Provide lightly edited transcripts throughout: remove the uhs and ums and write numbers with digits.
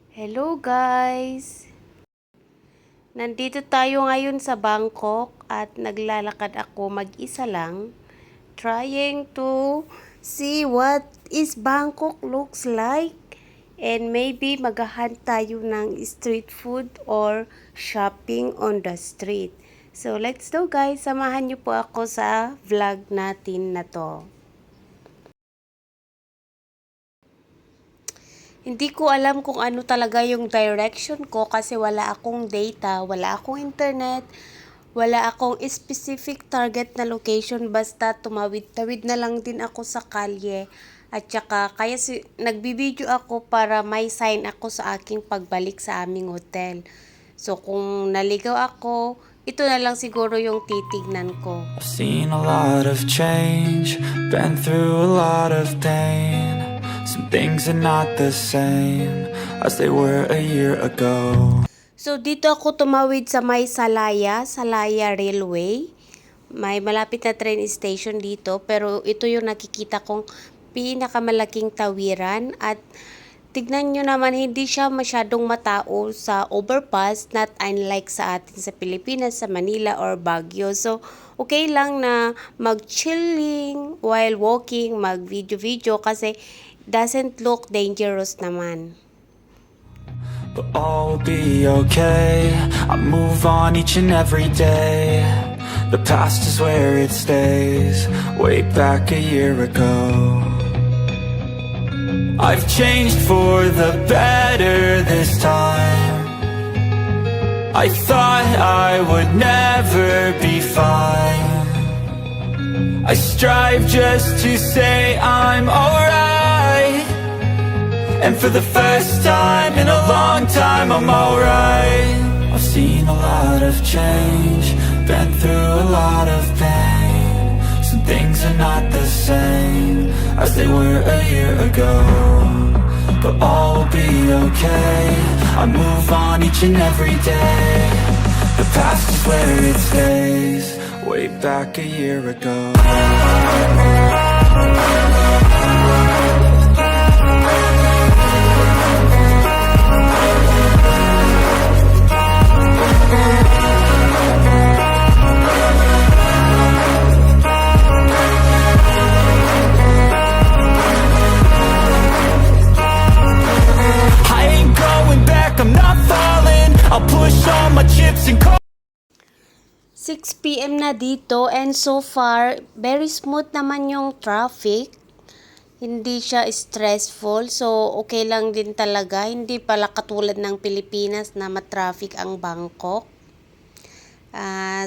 Hello guys! Nandito tayo ngayon sa Bangkok at naglalakad ako mag-isa lang, trying to see what is Bangkok looks like, and maybe maghahunt tayo ng street food or shopping on the street. So let's go guys, samahan niyo po ako sa vlog natin na to. Hindi ko alam kung ano talaga yung direction ko kasi wala akong data, wala akong internet, wala akong specific target na location, basta tumawid-tawid na lang din ako sa kalye. At saka kaya nagbibideo ako para may sign ako sa aking pagbalik sa aming hotel. So kung naligaw ako, ito na lang siguro yung titignan ko. I've seen a lot of change, been through a lot of pain. Some things are not the same as they were a year ago. So dito ako tumawid sa may Salaya Railway. May malapit na train station dito, pero ito yung nakikita kong pinakamalaking tawiran at tignan nyo naman, hindi siya masyadong matao sa overpass, not unlike sa atin sa Pilipinas, sa Manila or Baguio. So, okay lang na mag-chilling while walking, mag-video-video kasi doesn't look dangerous naman. But all will be okay, I move on each and every day. The past is where it stays, way back a year ago. I've changed for the better this time. I thought I would never be fine. I strive just to say I'm alright, and for the first time in a long time I'm alright. I've seen a lot of change, been through a lot of pain. Some things are not the same as they were a year ago, but all will be okay, I move on each and every day. The past is where it stays, way back a year ago. I'm not falling, I'll push all my chips and 6 PM na dito and so far, very smooth naman yung traffic. Hindi siya stressful, so okay lang din talaga. Hindi pala katulad ng Pilipinas na matraffic ang Bangkok.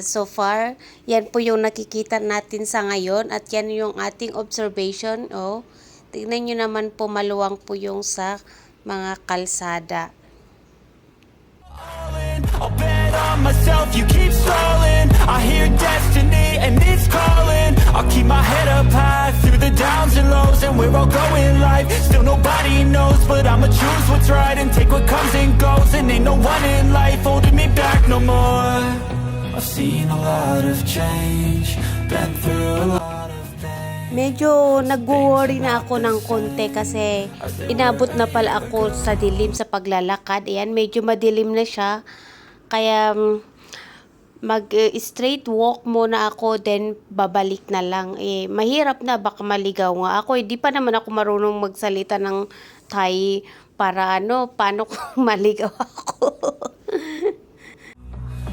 So far, yan po yung nakikita natin sa ngayon at yan yung ating observation. Oh, tingnan nyo naman po, maluwang po yung sa mga kalsada. I'll bet on myself, you keep stalling. I hear destiny and it's calling. I'll keep my head up high through the downs and lows, and we're all going life. Still nobody knows, but I'ma choose what's right and take what comes and goes. And ain't no one in life holding me back no more. I've seen a lot of change, been through a lot of pain. Medyo nag-worry na ako ng konti kasi inabot na pala ako sa dilim sa paglalakad. Ayan, medyo madilim na siya. Kaya mag-straight walk muna ako, then babalik na lang. Mahirap na, baka maligaw nga ako. Hindi pa naman ako marunong magsalita ng Thai para paano kung maligaw ako.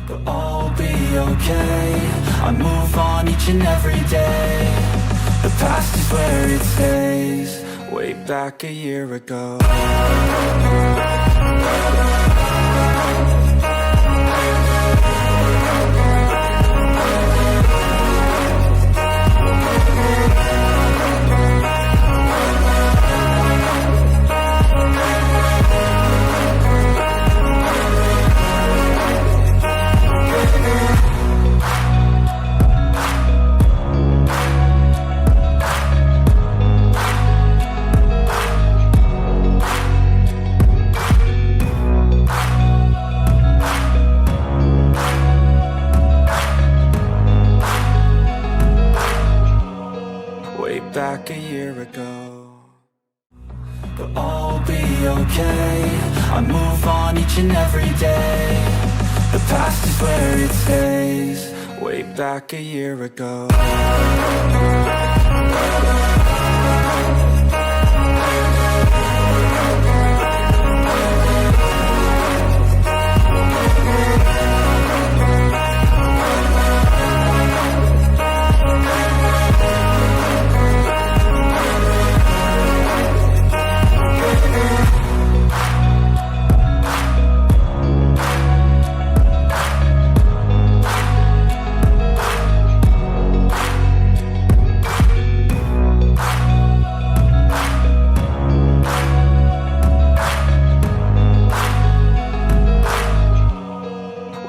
But all will be okay, I move on each and every day. The past is where it stays, way back a year ago. Back a year ago, but all will be okay. I move on each and every day. The past is where it stays. Way back a year ago.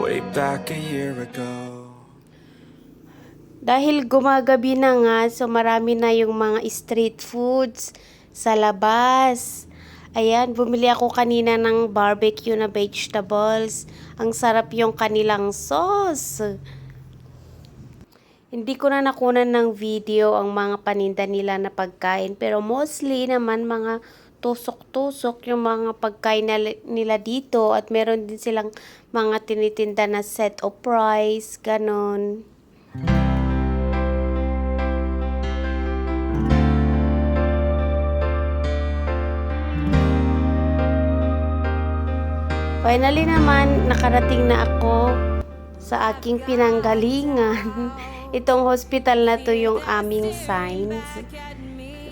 Way back a year ago. Dahil gumagabi na nga, so marami na yung mga street foods sa labas. Ayan, bumili ako kanina ng barbecue na vegetables. Ang sarap yung kanilang sauce. Hindi ko na nakunan ng video ang mga paninda nila na pagkain. Pero mostly naman mga tusok-tusok yung mga pagkain nila dito. At meron din silang mga tinitinda na set of price, ganon. Finally naman, nakarating na ako sa aking pinanggalingan. Itong hospital na to yung aming signs.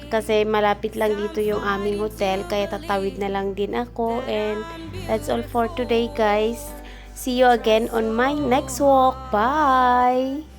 Kasi malapit lang dito yung aming hotel, kaya tatawid na lang din ako. And that's all for today, guys. See you again on my next walk. Bye!